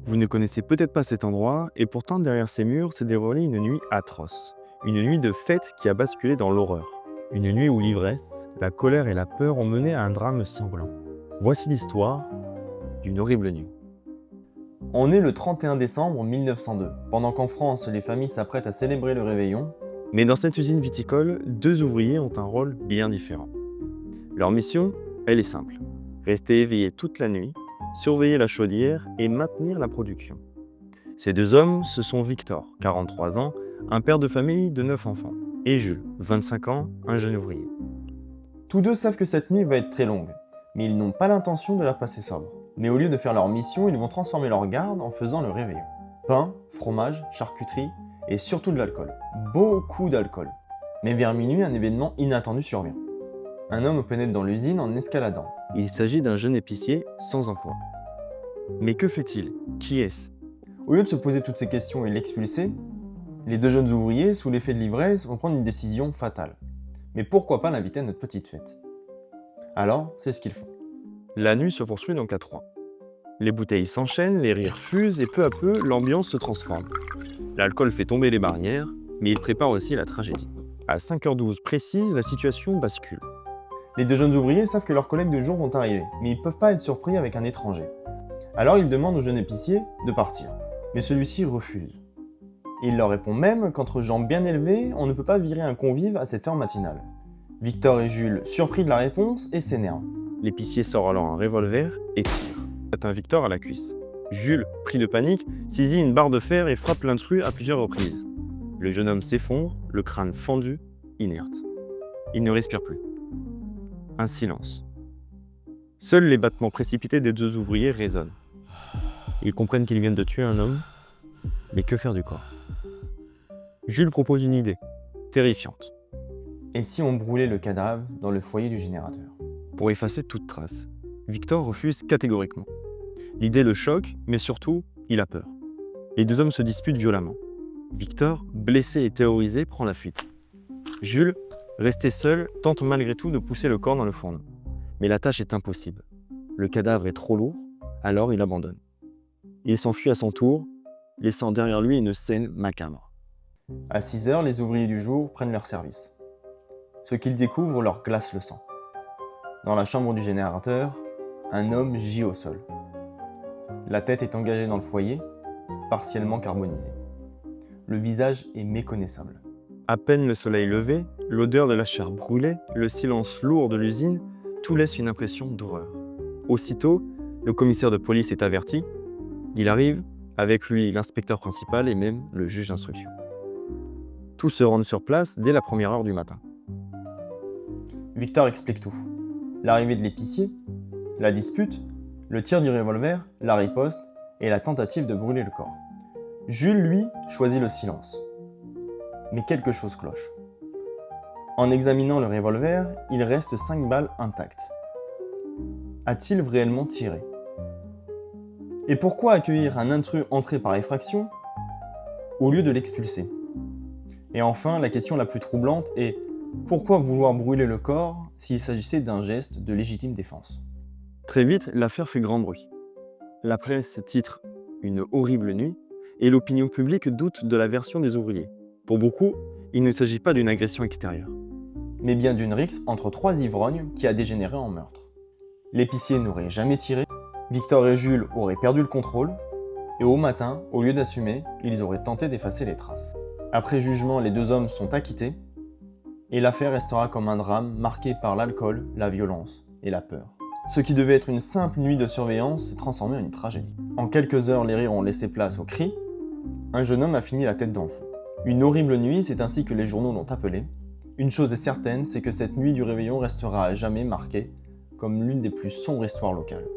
Vous ne connaissez peut-être pas cet endroit, et pourtant derrière ces murs s'est déroulée une nuit atroce. Une nuit de fête qui a basculé dans l'horreur. Une nuit où l'ivresse, la colère et la peur ont mené à un drame sanglant. Voici l'histoire d'une horrible nuit. On est le 31 décembre 1902, pendant qu'en France, les familles s'apprêtent à célébrer le réveillon. Mais dans cette usine viticole, deux ouvriers ont un rôle bien différent. Leur mission, elle est simple. Rester éveillés toute la nuit, surveiller la chaudière et maintenir la production. Ces deux hommes, ce sont Victor, 43 ans, un père de famille de 9 enfants, et Jules, 25 ans, un jeune ouvrier. Tous deux savent que cette nuit va être très longue, mais ils n'ont pas l'intention de la passer sobre. Mais au lieu de faire leur mission, ils vont transformer leur garde en faisant le réveillon. Pain, fromage, charcuterie et surtout de l'alcool. Beaucoup d'alcool. Mais vers minuit, un événement inattendu survient. Un homme pénètre dans l'usine en escaladant. Il s'agit d'un jeune épicier sans emploi. Mais que fait-il? Qui est-ce? Au lieu de se poser toutes ces questions et l'expulser, les deux jeunes ouvriers, sous l'effet de l'ivresse, vont prendre une décision fatale. Mais pourquoi pas l'inviter à notre petite fête? Alors, c'est ce qu'ils font. La nuit se poursuit donc à 3. Les bouteilles s'enchaînent, les rires fusent et peu à peu, l'ambiance se transforme. L'alcool fait tomber les barrières, mais il prépare aussi la tragédie. À 5h12 précise, la situation bascule. Les deux jeunes ouvriers savent que leurs collègues de jour vont arriver, mais ils ne peuvent pas être surpris avec un étranger. Alors ils demandent au jeune épicier de partir, mais celui-ci refuse. Et il leur répond même qu'entre gens bien élevés, on ne peut pas virer un convive à cette heure matinale. Victor et Jules, surpris de la réponse, et s'énervent. L'épicier sort alors un revolver et tire. Atteint Victor à la cuisse. Jules, pris de panique, saisit une barre de fer et frappe l'intrus à plusieurs reprises. Le jeune homme s'effondre, le crâne fendu, inerte. Il ne respire plus. Un silence. Seuls les battements précipités des deux ouvriers résonnent. Ils comprennent qu'ils viennent de tuer un homme, mais que faire du corps? Jules propose une idée, terrifiante, Et si on brûlait le cadavre dans le foyer du générateur? pour effacer toute trace. Victor refuse catégoriquement. L'idée le choque, mais surtout, il a peur. Les deux hommes se disputent violemment. Victor, blessé et terrorisé, prend la fuite. Jules, resté seul, tente malgré tout de pousser le corps dans le fourneau. Mais la tâche est impossible. Le cadavre est trop lourd, alors il abandonne. Il s'enfuit à son tour, laissant derrière lui une scène macabre. À 6h, les ouvriers du jour prennent leur service. Ce qu'ils découvrent leur glace le sang. Dans la chambre du générateur, un homme gît au sol. La tête est engagée dans le foyer, partiellement carbonisée. Le visage est méconnaissable. À peine le soleil levé, l'odeur de la chair brûlée, le silence lourd de l'usine, tout laisse une impression d'horreur. Aussitôt, le commissaire de police est averti. Il arrive, avec lui l'inspecteur principal et même le juge d'instruction. Tous se rendent sur place dès la première heure du matin. Victor explique tout. L'arrivée de l'épicier, la dispute, le tir du revolver, la riposte et la tentative de brûler le corps. Jules, lui, choisit le silence. Mais quelque chose cloche. En examinant le revolver, il reste 5 balles intactes. A-t-il réellement tiré? Et pourquoi accueillir un intrus entré par effraction au lieu de l'expulser? Et enfin, la question la plus troublante est: pourquoi vouloir brûler le corps s'il s'agissait d'un geste de légitime défense? Très vite, l'affaire fait grand bruit. La presse titre « Une horrible nuit » et l'opinion publique doute de la version des ouvriers. Pour beaucoup, il ne s'agit pas d'une agression extérieure. Mais bien d'une rixe entre 3 ivrognes qui a dégénéré en meurtre. L'épicier n'aurait jamais tiré, Victor et Jules auraient perdu le contrôle, et au matin, au lieu d'assumer, ils auraient tenté d'effacer les traces. Après jugement, les deux hommes sont acquittés, et l'affaire restera comme un drame marqué par l'alcool, la violence et la peur. Ce qui devait être une simple nuit de surveillance s'est transformé en une tragédie. En quelques heures, les rires ont laissé place aux cris. Un jeune homme a fini la tête dans le feu. Une horrible nuit, c'est ainsi que les journaux l'ont appelée. Une chose est certaine, c'est que cette nuit du réveillon restera à jamais marquée comme l'une des plus sombres histoires locales.